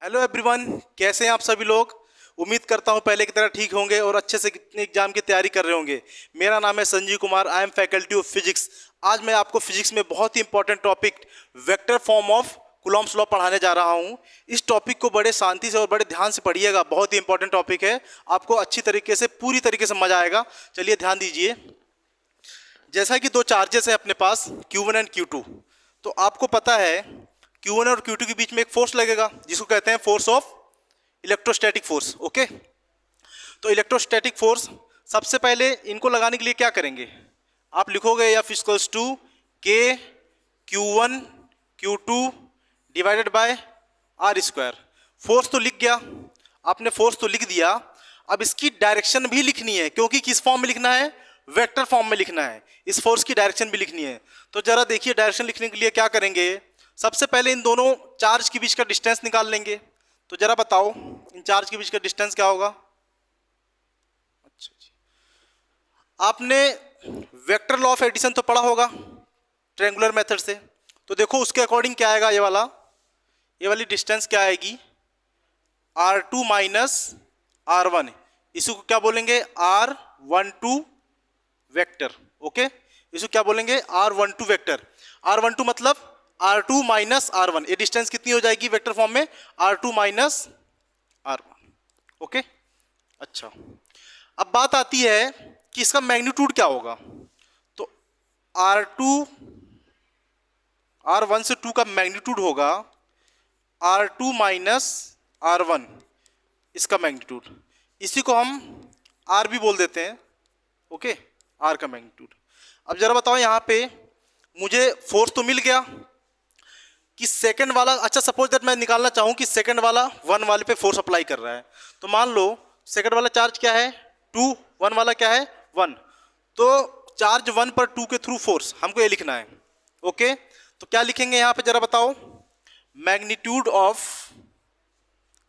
Hello everyone, कैसे हैं आप सभी लोग। उम्मीद करता हूं पहले की तरह ठीक होंगे और अच्छे से एग्जाम की तैयारी कर रहे होंगे। मेरा नाम है Sanjeev Kumar, I am faculty of physics. आज मैं आपको फिजिक्स में बहुत ही important topic vector form of Coulomb's law पढ़ाने जा रहा हूं। इस टॉपिक को बड़े शांति से और बड़े ध्यान से पढ़िएगा, बहुत ही इंपॉर्टेंट टॉपिक है। आपको अच्छी तरीके से पूरी तरीके से मजा आएगा। चलिए ध्यान दीजिए। जैसा कि दो चार्जेस हैं अपने पास Q1 एंड Q2, तो आपको पता है Q1 और Q2 के बीच में एक फोर्स लगेगा जिसको कहते हैं force of electrostatic force. Okay, तो इलेक्ट्रोस्टैटिक फोर्स सबसे पहले इनको लगाने के लिए क्या करेंगे, आप लिखोगे F equals to K Q1 Q2 divided by R square. Force तो लिख गया, आपने फोर्स तो लिख दिया। अब इसकी डायरेक्शन भी लिखनी है, क्योंकि किस फॉर्म में लिखना है, वेक्टर फॉर्म में लिखना है। इस फोर्स की डायरेक्शन भी लिखनी है। तो जरा देखिए, डायरेक्शन लिखने के लिए क्या करेंगे, सबसे पहले इन दोनों चार्ज के बीच का डिस्टेंस निकाल लेंगे। तो जरा बताओ इन चार्ज के बीच का डिस्टेंस क्या होगा। अच्छा जी, आपने वेक्टर लॉ ऑफ एडिशन तो पढ़ा होगा ट्रायंगुलर मेथड से। तो देखो उसके अकॉर्डिंग क्या आएगा, ये वाली डिस्टेंस क्या आएगी, R2 माइनस R1। इसी को क्या बोलेंगे, R12 वेक्टर। ओके, इसको क्या बोलेंगे, R12 वेक्टर। R12 मतलब R2 माइनस R1। ये डिस्टेंस कितनी हो जाएगी वेक्टर फॉर्म में, R2 माइनस R1। ओके, अच्छा, अब बात आती है कि इसका मैग्नीट्यूड क्या होगा। तो R1 से 2 का मैग्नीट्यूड होगा R2 माइनस R1, इसका मैग्नीट्यूड। इसी को हम R भी बोल देते हैं। ओके, R का मैग्नीट्यूड। अब जरा बताओ यहाँ पे मुझे फोर्स तो मिल गया कि सेकंड वाला, अच्छा सपोज दैट मैं निकालना चाहूँ कि सेकंड वाला 1 वाले पे फोर्स अप्लाई कर रहा है। तो मान लो सेकंड वाला चार्ज क्या है 2, 1 वाला क्या है 1। तो चार्ज 1 पर 2 के थ्रू फोर्स हमको ये लिखना है। ओके, तो क्या लिखेंगे यहाँ पे जरा बताओ, मैग्नीट्यूड ऑफ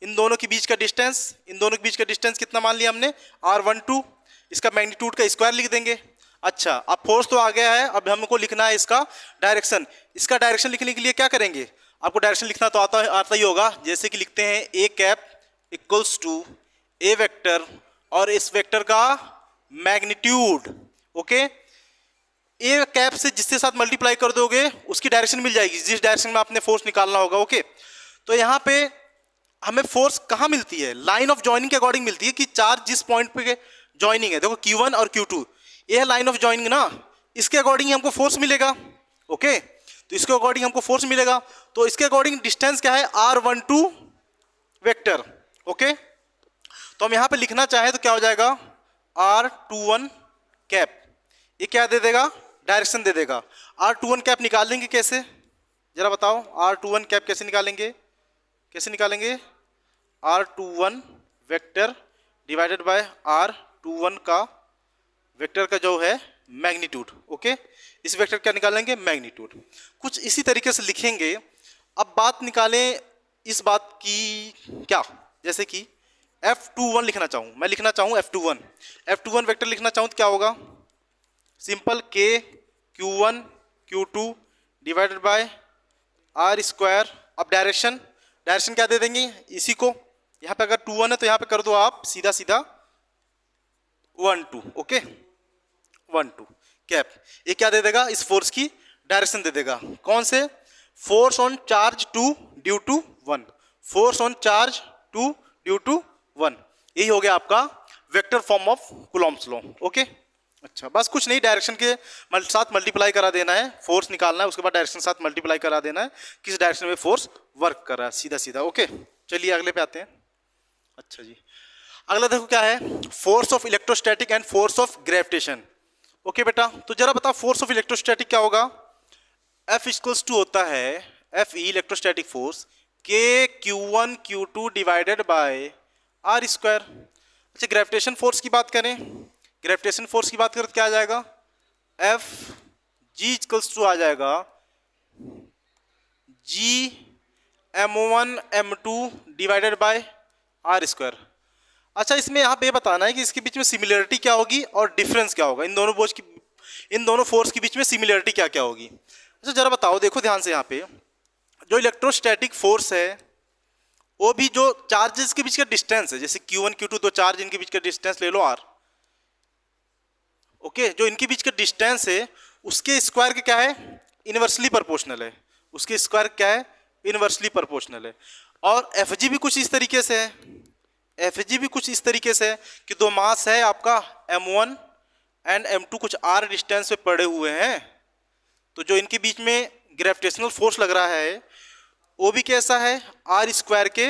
इन दोनों के बीच का डिस्टेंस। इन दोनों के बीच का डिस्टेंस कितना मान लिया हमने, R12। इसका मैग्नीट्यूड का स्क्वायर लिख देंगे। अच्छा, अब फोर्स तो आ गया है, अब हमको लिखना है इसका डायरेक्शन। इसका डायरेक्शन लिखने के लिए क्या करेंगे, आपको डायरेक्शन लिखना तो आता ही होगा। जैसे कि लिखते हैं A cap equals to A vector और इस वेक्टर का मैग्नीट्यूड। ओके, ए कैप से जिसके साथ मल्टीप्लाई कर दोगे उसकी डायरेक्शन मिल जाएगी, जिस डायरेक्शन में आपने फोर्स निकालना होगा। ओके, तो यहाँ पे हमें फोर्स कहाँ मिलती है, लाइन ऑफ जॉइनिंग के अकॉर्डिंग मिलती है कि चार्ज जिस पॉइंट पे जॉइनिंग है, देखो Q1 और Q2, ये है लाइन ऑफ जॉइनिंग ना, इसके अकॉर्डिंग हमको फोर्स मिलेगा। ओके, तो इसके अकॉर्डिंग हमको फोर्स मिलेगा। तो इसके अकॉर्डिंग डिस्टेंस क्या है, R12 वेक्टर। ओके, तो हम यहाँ पे लिखना चाहें तो क्या हो जाएगा, R21 कैप। ये क्या दे देगा, डायरेक्शन दे देगा। R21 कैप निकालेंगे कैसे, जरा बताओ, R21 कैप कैसे निकालेंगे, कैसे निकालेंगे, R21 vector divided by R21 का वेक्टर का जो है मैग्नीट्यूड। ओके, इस वेक्टर क्या निकालेंगे, मैग्नीट्यूड। कुछ इसी तरीके से लिखेंगे। अब बात निकालें इस बात की, क्या, जैसे कि F21 लिखना चाहूँ, मैं लिखना चाहूँ F21 वेक्टर लिखना चाहूँ तो क्या होगा, simple K Q1 Q2 divided bye R square. अब डायरेक्शन क्या दे देंगे, इसी को यहाँ पे अगर 2 1 है तो यहाँ पे कर दो आप सीधा सीधा 1 2। Okay, 1 2 cap. ये क्या दे देगा, इस फोर्स की डायरेक्शन दे देगा। कौन से, force on charge 2 due to 1, force on charge 2 due to 1। यही हो गया आपका vector form of Coulomb's law. Okay, अच्छा, बस कुछ नहीं, डायरेक्शन के साथ मल्टीप्लाई करा देना है, फोर्स निकालना है, उसके बाद डायरेक्शन के साथ मल्टीप्लाई करा देना है किस डायरेक्शन में फोर्स वर्क कर रहा है, सीधा सीधा। ओके, चलिए अगले पे आते हैं। अच्छा जी, अगला देखो क्या है, force of electrostatic and force of gravitation. Okay बेटा, तो जरा बताओ फोर्स ऑफ इलेक्ट्रोस्टैटिक क्या होगा। F इक्वल्स टू होता है F ई electrostatic force K Q1 Q2 divided bye R square. अच्छा, ग्रेविटेशन फोर्स की बात करें, ग्रेविटेशन फोर्स की बात करें तो क्या आ जाएगा, F G इक्वल्स टू आ जाएगा G M1 M2 divided by R square. अच्छा, इसमें यहाँ पे बताना है कि इसके बीच में सिमिलरिटी क्या होगी और डिफरेंस क्या होगा, इन दोनों फोर्स के बीच में सिमिलरिटी क्या क्या होगी। अच्छा, जरा बताओ, देखो ध्यान से, यहाँ पे जो इलेक्ट्रोस्टैटिक फोर्स है वो भी जो चार्जेस के बीच का डिस्टेंस है, जैसे Q1 Q2 दो चार्ज, इनके बीच का डिस्टेंस ले लो R। ओके, जो इनके बीच का डिस्टेंस है उसके स्क्वायर के क्या है, इनवर्सली प्रोपोर्शनल है। उसके स्क्वायर क्या है, इनवर्सली प्रोपोर्शनल है। और एफजी भी कुछ इस तरीके से है, एफजी भी कुछ इस तरीके से है कि दो मास है आपका M1 एंड M2 कुछ R डिस्टेंस पे पड़े हुए हैं, तो जो इनके बीच में ग्रेविटेशनल फोर्स लग रहा है वो भी कैसा है, R स्क्वायर के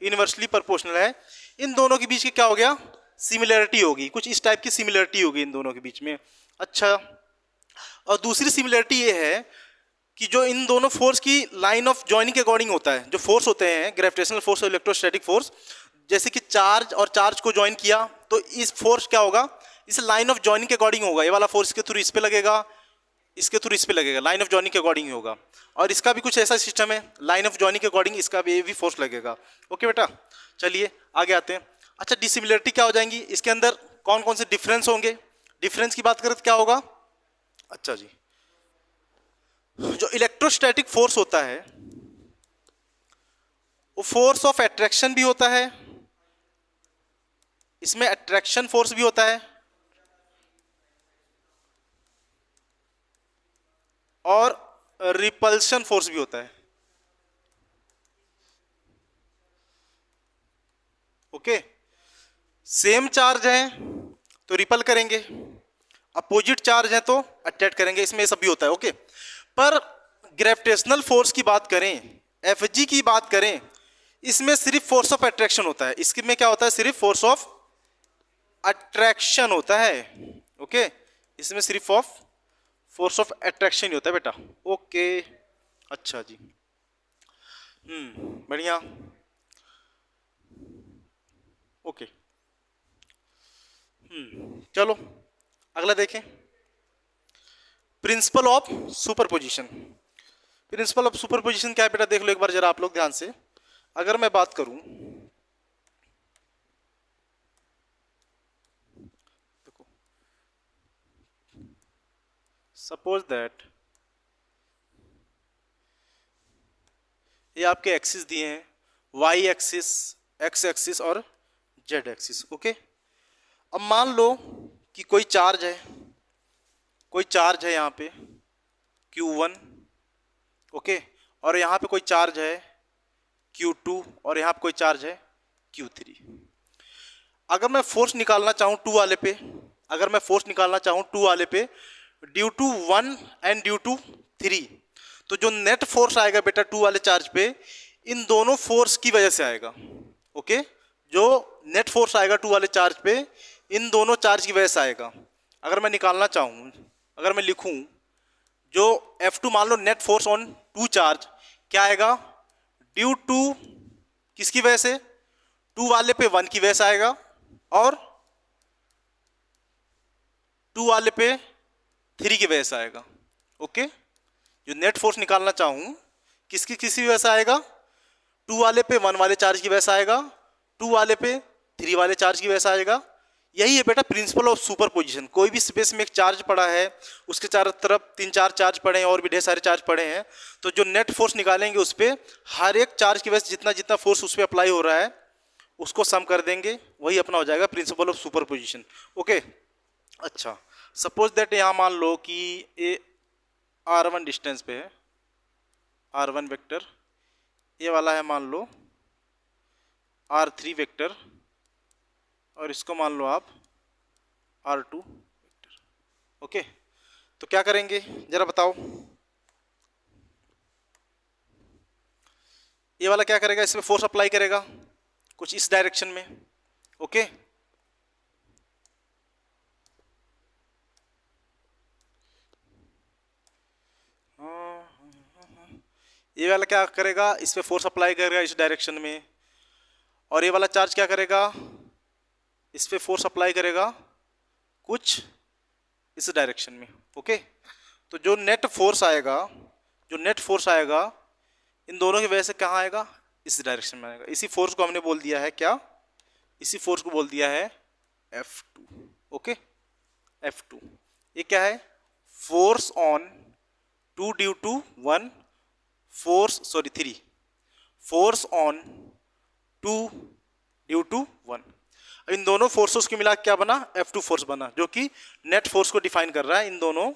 इनवर्सली प्रोपोर्शनल है। इन दोनों के बीच की क्या हो गया, सिमिलरिटी होगी, कुछ इस टाइप की सिमिलरिटी होगी इन दोनों के बीच में। अच्छा, और दूसरी सिमिलरिटी ये है कि जो इन दोनों फोर्स की लाइन ऑफ जॉइनिंग के अकॉर्डिंग होता है, जो फोर्स होते हैं ग्रेविटेशनल फोर्स और इलेक्ट्रोस्टैटिक फोर्स, जैसे कि चार्ज और चार्ज को ज्वाइन किया तो इस फोर्स क्या होगा, इस लाइन ऑफ जॉइनिंग के अकॉर्डिंग होगा। ये वाला फोर्स के थ्रू इस पे लगेगा, इसके थ्रू इस पे लगेगा, लाइन ऑफ जॉइनिंग के अकॉर्डिंग ही होगा। और इसका भी कुछ ऐसा सिस्टम है, लाइन ऑफ जॉइनिंग के अकॉर्डिंग इसका भी फोर्स लगेगा। ओके बेटा, चलिए आगे आते हैं। अच्छा, डिसिमिलरिटी क्या हो जाएंगी, इसके अंदर कौन कौन से डिफरेंस होंगे। डिफरेंस की बात करें तो क्या होगा, अच्छा जी, जो इलेक्ट्रोस्टैटिक फोर्स होता है वो फोर्स ऑफ अट्रैक्शन भी होता है, इसमें अट्रैक्शन फोर्स भी होता है और रिपल्शन फोर्स भी होता है। ओके, सेम चार्ज है तो रिपल करेंगे, अपोजिट चार्ज है तो अट्रैक्ट करेंगे, इसमें सब भी होता है। ओके, पर ग्रेविटेशनल फोर्स की बात करें, एफजी की बात करें, इसमें सिर्फ फोर्स ऑफ अट्रैक्शन होता है। इसमें क्या होता है, सिर्फ फोर्स ऑफ अट्रैक्शन होता है। ओके, इसमें सिर्फ फोर्स ऑफ अट्रैक्शन ही होता है बेटा। ओके, अच्छा जी, बढ़िया। ओके, चलो अगला देखें, principle of superposition. Principle of superposition क्या है बेटा, देख लो एक बार जरा आप लोग ध्यान से। अगर मैं बात करूं, देखो, सपोज दैट ये आपके एक्सिस दिए हैं, वाई एक्सिस, एक्स एक्सिस और जेड एक्सिस। ओके, अब मान लो कि कोई चार्ज है, कोई चार्ज है यहाँ पे Q1, ओके, और यहाँ पे कोई चार्ज है Q2 और यहाँ पे कोई चार्ज है Q3। अगर मैं फोर्स निकालना चाहूँ टू वाले पे, अगर मैं फोर्स निकालना चाहूँ टू वाले पे due to 1 and due to 3, तो जो नेट फोर्स आएगा बेटा टू वाले चार्ज पे इन दोनों फोर्स की वजह से आएगा। ओके, जो नेट फोर्स आएगा टू वाले चार्ज पे इन दोनों चार्ज की वजह से आएगा। अगर मैं निकालना चाहूँ, अगर मैं लिखूँ जो F2 मान लो net force on two charge क्या आएगा, ड्यू टू किसकी वजह से, टू वाले पे 1 की वजह से आएगा और टू वाले पे 3 की वजह से आएगा। ओके, जो नेट फोर्स निकालना चाहूँ किसकी किसी वजह से आएगा, टू वाले पे 1 वाले चार्ज की वजह से आएगा, टू वाले पे 3 वाले चार्ज की वजह से आएगा। यही है बेटा प्रिंसिपल ऑफ सुपरपोजिशन। कोई भी स्पेस में एक चार्ज पड़ा है, उसके चारों तरफ 3-4 चार्ज पड़े हैं और भी ढेर सारे चार्ज पड़े हैं, तो जो नेट फोर्स निकालेंगे उस पर हर एक चार्ज की वजह से जितना जितना फोर्स उस पर अप्लाई हो रहा है उसको सम कर देंगे, वही अपना हो जाएगा प्रिंसिपल ऑफ सुपरपोजिशन। ओके, अच्छा, सपोज दैट यहाँ मान लो कि ये R1 डिस्टेंस पे है, R1 वेक्टर, ये वाला है मान लो R3 वेक्टर और इसको मान लो आप R2 वेक्टर। ओके, तो क्या करेंगे जरा बताओ, ये वाला क्या करेगा, इसमें फोर्स अप्लाई करेगा कुछ इस डायरेक्शन में। ओके, ये वाला क्या करेगा, इस पे फोर्स अप्लाई करेगा इस डायरेक्शन में, और ये वाला चार्ज क्या करेगा, इस पे फोर्स अप्लाई करेगा कुछ इस डायरेक्शन में। ओके, तो जो नेट फोर्स आएगा, जो नेट फोर्स आएगा इन दोनों की वजह से कहाँ आएगा, इस डायरेक्शन में आएगा। इसी फोर्स को हमने बोल दिया है क्या, इसी फोर्स को बोल दिया है F2। ओके, F2 ये क्या है, force on 2 due to 1 force, sorry 3 force on 2 due to 1। इन दोनों फोर्सेस की मिला क्या बना, F2 फोर्स बना, जो कि नेट फोर्स को डिफाइन कर रहा है इन दोनों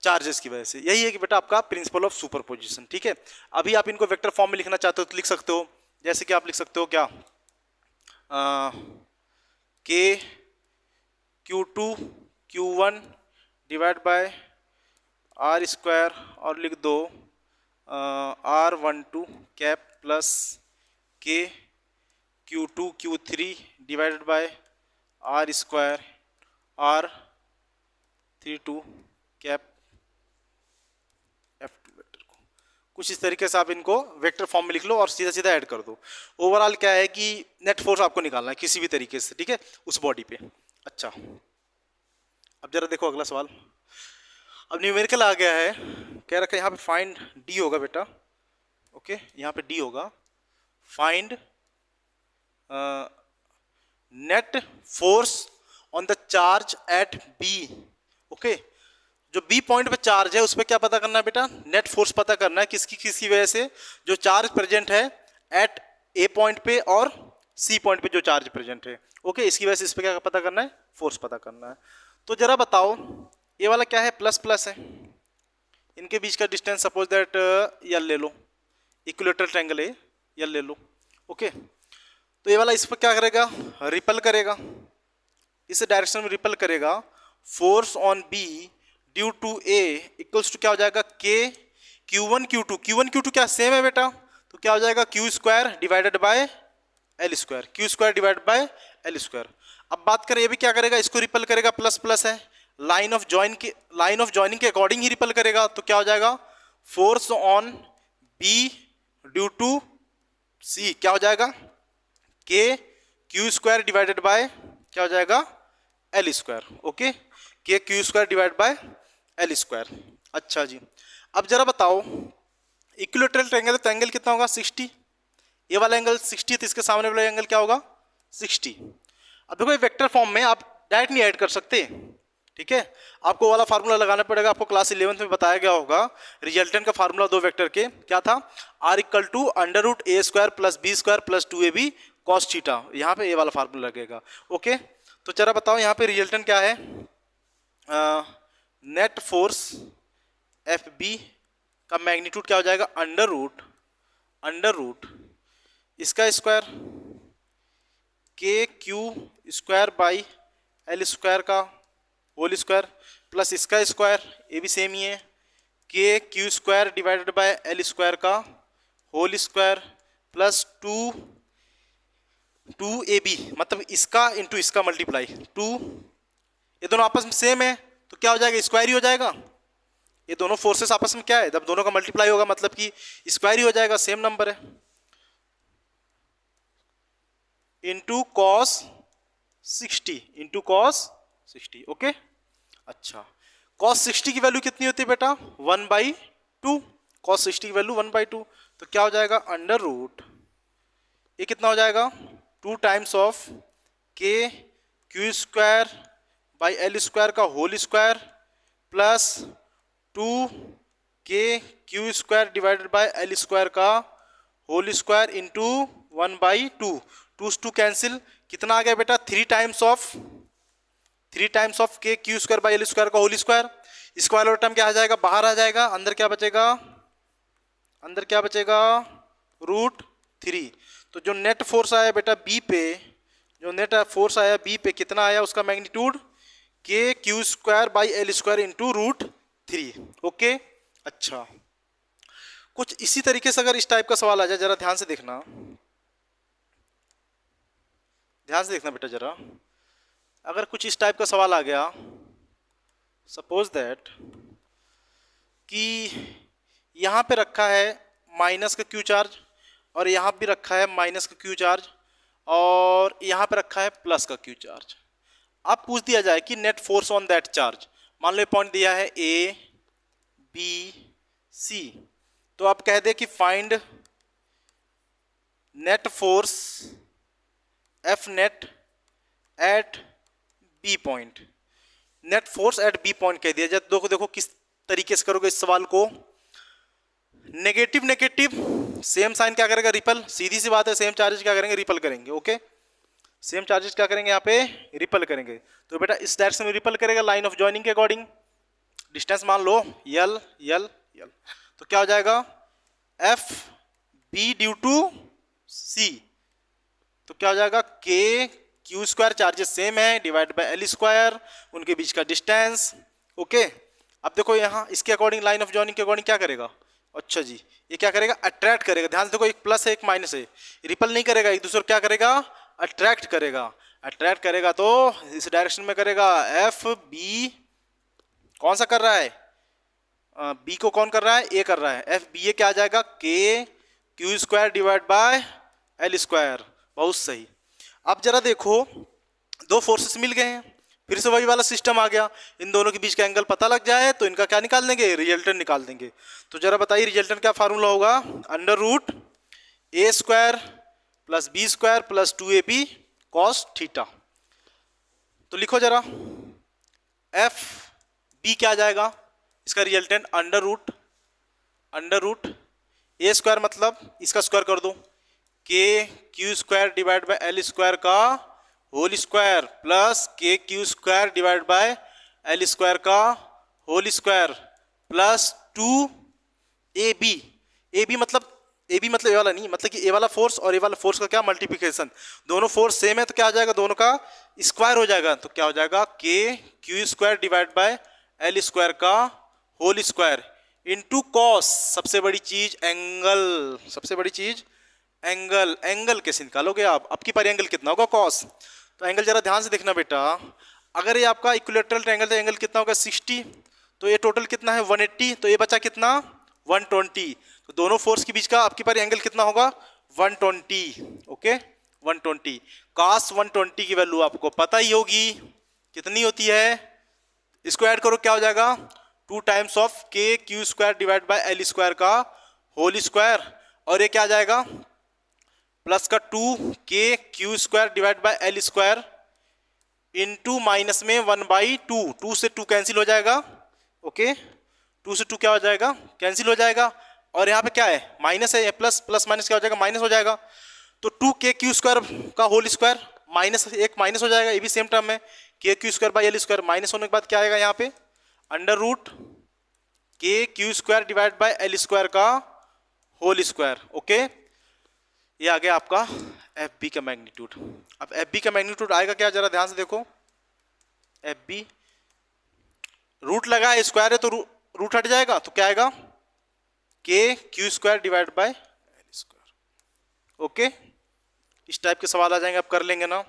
चार्जेस की वजह से। यही है कि बेटा आपका प्रिंसिपल ऑफ सुपरपोजिशन। ठीक है, अभी आप इनको वेक्टर फॉर्म में लिखना चाहते हो तो लिख सकते हो, जैसे कि आप लिख सकते हो क्या, K Q2 Q1 divide by R square, और लिख दो R12 cap plus K Q2 Q3 divided by R square R32 cap F2 vector को। कुछ इस तरीके से आप इनको वेक्टर फॉर्म में लिख लो और सीधा सीधा ऐड कर दो। ओवरऑल क्या है कि नेट फोर्स आपको निकालना है किसी भी तरीके से, ठीक है, उस बॉडी पे। अच्छा, अब जरा देखो अगला सवाल। अब न्यूमेरिकल आ गया है, कह रखा है यहाँ पे फाइंड डी होगा बेटा, ओके, यहाँ पे डी होगा, find net force on the charge at B. Okay, जो बी पॉइंट पे चार्ज है उस पर क्या पता करना है बेटा, नेट फोर्स पता करना है किसी वजह से जो चार्ज प्रेजेंट है एट ए पॉइंट पे और सी पॉइंट पे जो चार्ज प्रेजेंट है। ओके, इसकी वजह से इस पर क्या पता करना है, फोर्स पता करना है। तो जरा बताओ, ये वाला क्या है, प्लस प्लस है, इनके बीच का डिस्टेंस सपोज दैट यल ले लो, इक्विलेटरल ट्रायंगल है, यल ले लो। ओके, तो ये वाला इस पर क्या करेगा, रिपल करेगा, इस डायरेक्शन में रिपल करेगा। Force on B due to A equals to क्या हो जाएगा, के Q1 Q2, Q1 Q2 क्या सेम है बेटा, तो क्या हो जाएगा Q square divided bye L square, Q square divided bye L square. अब बात करें ये भी क्या करेगा, इसको रिपल करेगा, प्लस प्लस है, लाइन ऑफ जॉइनिंग के अकॉर्डिंग ही रिपल करेगा। तो क्या हो जाएगा, force on B due to C क्या हो जाएगा, के Q स्क्वायर डिवाइडेड बाय क्या हो जाएगा, L स्क्वायर। ओके, के Q square divide bye L square. अच्छा जी, अब जरा बताओ, इक्विलेटरल ट्रायंगल तो एंगल कितना होगा, 60, ये वाला एंगल 60, तो इसके सामने वाला एंगल क्या होगा, 60। अब देखो ये वेक्टर फॉर्म में आप डायरेक्ट नहीं ऐड कर सकते, ठीक है, आपको वाला फार्मूला लगाना पड़ेगा। आपको क्लास 11th में बताया गया होगा, रिजल्टेंट का फार्मूला दो वेक्टर के क्या था, R equal to under root A square plus B square plus 2ab cos theta, यहाँ पे ये वाला फार्मूला लगेगा। ओके, तो जरा बताओ यहाँ पे रिजल्टेंट क्या है, नेट फोर्स एफ बी का मैग्नीट्यूड क्या हो जाएगा, अंडर रूट इसका स्क्वायर के Q square by L square का होल स्क्वायर प्लस इसका स्क्वायर, ये भी सेम ही है, के Q square divided by L square का होल स्क्वायर प्लस 2ab, मतलब इसका इंटू इसका मल्टीप्लाई 2, ये दोनों आपस में सेम है तो क्या हो जाएगा, स्क्वायर ही हो जाएगा। ये दोनों फोर्सेस आपस में क्या है, जब दोनों का मल्टीप्लाई होगा मतलब कि स्क्वायर ही हो जाएगा, सेम नंबर है, इंटू कॉस 60। ओके, अच्छा, कॉस 60 की वैल्यू कितनी होती है बेटा, 1/2, कॉस 60 की वैल्यू 1/2, तो क्या हो जाएगा, अंडर रूट ये कितना हो जाएगा, 2 times of K Q square by L square का whole square plus 2 Q square divided by L square का होल स्क्वायर इंटू 1/2, 2 कैंसिल, कितना आ गया बेटा, 3 times of K Q square by L square का होल स्क्वायर, स्क्वायर वाला term क्या आ जाएगा, बाहर आ जाएगा, अंदर क्या बचेगा, √3। तो जो नेट फोर्स आया बेटा बी पे, कितना आया, उसका मैग्नीट्यूड के Q square by L square into √3। Okay, अच्छा, कुछ इसी तरीके से अगर इस टाइप का सवाल आ जाए, जरा ध्यान से देखना बेटा, जरा अगर कुछ इस टाइप का सवाल आ गया, सपोज दैट कि यहाँ पे रखा है माइनस का क्यू चार्ज और यहाँ भी रखा है माइनस का क्यू चार्ज और यहाँ पे रखा है प्लस का क्यू चार्ज। अब पूछ दिया जाए कि net force on that charge, मान लो पॉइंट दिया है ए बी सी, तो आप कह दे कि find net force F net at B point, net force at B point कह दिया जाए। देखो किस तरीके से करोगे इस सवाल को, नेगेटिव नेगेटिव सेम साइन क्या करेगा, रिपल, सीधी सी बात है, सेम चार्जेस क्या करेंगे, रिपल करेंगे। ओके, सेम चार्जेस क्या करेंगे यहाँ पे, रिपल करेंगे। तो बेटा इस डायरेक्शन में रिपल करेगा लाइन ऑफ जॉइनिंग के अकॉर्डिंग। डिस्टेंस मान लो यल यल यल, तो क्या हो जाएगा, एफ बी ड्यू टू सी, तो क्या हो जाएगा, के क्यू स्क्वायर, चार्जेस सेम है, डिवाइड बाय एल स्क्वायर, उनके बीच का डिस्टेंस। ओके, अब देखो यहाँ इसके अकॉर्डिंग लाइन ऑफ जॉइनिंग के अकॉर्डिंग क्या करेगा, अच्छा जी, ये क्या करेगा, अट्रैक्ट करेगा। ध्यान से देखो, एक प्लस है एक माइनस है, रिपल नहीं करेगा, एक दूसरे को क्या करेगा, अट्रैक्ट करेगा। अट्रैक्ट करेगा तो इस डायरेक्शन में करेगा, एफ बी कौन सा कर रहा है, बी को कौन कर रहा है, ए कर रहा है, एफ बी ए क्या आ जाएगा, के Q square divide by L square. बहुत सही। अब जरा देखो, दो फोर्सेस मिल गए हैं, फिर से वही वाला सिस्टम आ गया, इन दोनों के बीच का एंगल पता लग जाए तो इनका क्या निकाल देंगे, रिजल्टेंट निकाल देंगे। तो जरा बताइए रिजल्टेंट क्या फार्मूला होगा, under root A square plus B square plus 2ab cos theta. तो लिखो जरा, एफ बी क्या आ जाएगा, इसका resultant under root A square मतलब इसका स्क्वायर कर दो, K Q square divide by L square का whole square plus K Q square divide by L square का whole square plus 2ab। A B मतलब ए वाला नहीं, मतलब कि ए वाला फोर्स और ए वाला फोर्स का क्या मल्टीप्लिकेशन, दोनों फोर्स सेम है तो क्या हो जाएगा, दोनों का स्क्वायर हो जाएगा। तो क्या हो जाएगा, के Q square divide by L square का होल स्क्वायर इंटू कॉस, सबसे बड़ी चीज एंगल, सबसे बड़ी चीज एंगल। एंगल कैसे निकालोगे आप, अब की बार एंगल कितना होगा, कॉस। तो एंगल जरा ध्यान से देखना बेटा, अगर ये आपका इक्विलेटरल ट्रायंगल तो एंगल कितना होगा 60, तो ये टोटल कितना है 180, तो ये बचा कितना 120, तो दोनों फोर्स के बीच का आपकी बार एंगल कितना होगा 120। ओके 120, cos 120 की वैल्यू आपको पता ही होगी कितनी होती है, इसको ऐड करो क्या हो जाएगा, 2 times of K Q square divide by L square का होल स्क्वायर, और ये क्या आ जाएगा प्लस का 2 के Q square divide by L square into minus में 1/2, 2 से 2 कैंसिल हो जाएगा। ओके 2 से 2 क्या हो जाएगा, कैंसिल हो जाएगा, और यहाँ पे क्या है माइनस है, प्लस प्लस माइनस क्या हो जाएगा, माइनस हो जाएगा। तो 2 के क्यू स्क्वायर का होल स्क्वायर माइनस एक माइनस हो जाएगा, ये भी सेम टर्म है, के Q square by L square, minus होने के बाद क्या आएगा यहाँ पे अंडर रूट के Q square divide by L square का होल स्क्वायर। ओके ये आ गया आपका एफ बी का मैग्नीट्यूड। अब एफ बी का मैग्नीट्यूड आएगा क्या, जरा ध्यान से देखो, एफ बी रूट लगा है, स्क्वायर है तो रूट हट जाएगा, तो क्या आएगा के Q square divide by L square. Okay इस टाइप के सवाल आ जाएंगे, आप कर लेंगे ना,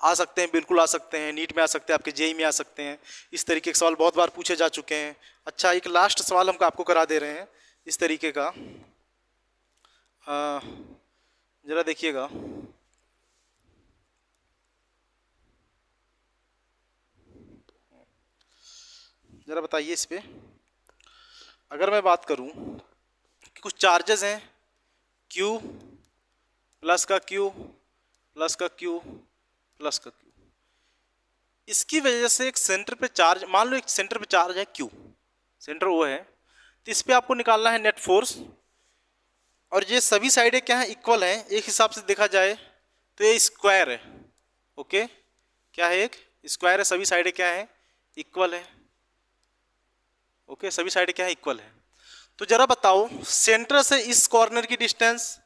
आ सकते हैं, बिल्कुल आ सकते हैं, नीट में आ सकते हैं, आपके जेई में आ सकते हैं, इस तरीके के सवाल बहुत बार पूछे जा चुके हैं। अच्छा एक लास्ट सवाल हम आपको करा दे रहे हैं इस तरीके का, जरा देखिएगा, जरा बताइए इस पे, अगर मैं बात करूं कि कुछ चार्जेस हैं Q प्लस का Q प्लस का Q प्लस का Q, इसकी वजह से एक सेंटर पे चार्ज, मान लो एक सेंटर पे चार्ज है Q, सेंटर वो है, तो इस पे आपको निकालना है नेट फोर्स, और ये सभी साइडें क्या हैं इक्वल हैं, एक हिसाब से देखा जाए तो ये स्क्वायर है। ओके क्या है, एक स्क्वायर है, सभी साइडें क्या हैं इक्वल है। ओके सभी साइडें क्या है इक्वल है। तो जरा बताओ सेंटर से इस कॉर्नर की डिस्टेंस,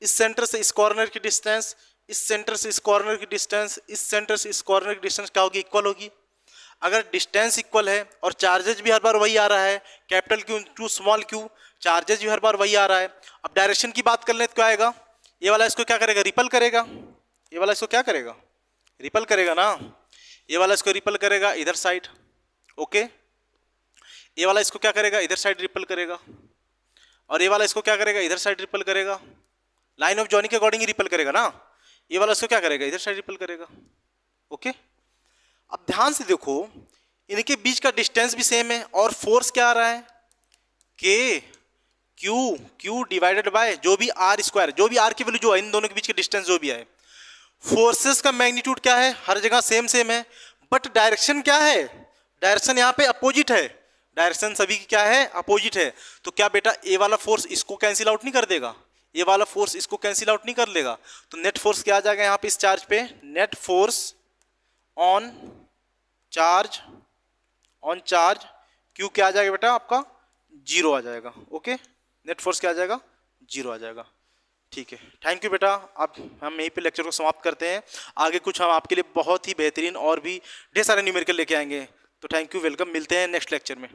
इस सेंटर से इस कॉर्नर की डिस्टेंस, इस सेंटर से इस कॉर्नर की डिस्टेंस, इस सेंटर से इस कॉर्नर की डिस्टेंस क्या होगी, इक्वल होगी। अगर डिस्टेंस इक्वल है और चार्जेज भी हर बार वही आ रहा है, capital Q to small Q, charges भी हर बार वही आ रहा है। अब डायरेक्शन की बात कर लें तो क्या आएगा, ये वाला इसको क्या करेगा, रिपल करेगा, ये वाला इसको क्या करेगा, रिपल करेगा ना, ये वाला इसको रिपल करेगा इधर साइड। ओके ये वाला इसको क्या करेगा, इधर साइड रिपल करेगा, और ये वाला इसको क्या करेगा, इधर साइड रिपल करेगा, लाइन ऑफ जॉइनिंग के अकॉर्डिंग ही रिपल करेगा ना, ये वाला इसको क्या करेगा, इधर साइड रिपल करेगा। ओके अब ध्यान से देखो इनके बीच का डिस्टेंस भी सेम है, और फोर्स क्या आ रहा है, के क्यू डिवाइडेड बाय जो भी आर स्क्वायर, जो भी आर की वैल्यू जो है, इन दोनों के बीच के डिस्टेंस जो भी है, फोर्सेस का मैग्नीट्यूड क्या है, हर जगह सेम सेम है, बट डायरेक्शन क्या है, डायरेक्शन यहाँ पे अपोजिट है, डायरेक्शन सभी की क्या है, अपोजिट है। तो क्या बेटा ए वाला फोर्स इसको कैंसिल आउट नहीं कर देगा, ये वाला फोर्स इसको कैंसिल आउट नहीं कर लेगा। तो नेट फोर्स क्या आ जाएगा यहाँ पे इस चार्ज पे, net force on charge Q क्या आ जाएगा बेटा आपका, जीरो आ जाएगा। ओके, नेट फोर्स क्या आ जाएगा, जीरो आ जाएगा। ठीक है, थैंक यू बेटा। अब हम यहीं पे लेक्चर को समाप्त करते हैं। आगे कुछ हम आपके लिए बहुत ही बेहतरीन और भी ढेर सारे न्यूमेरिकल लेके आएंगे। तो थैंक यू, वेलकम, मिलते हैं नेक्स्ट लेक्चर में।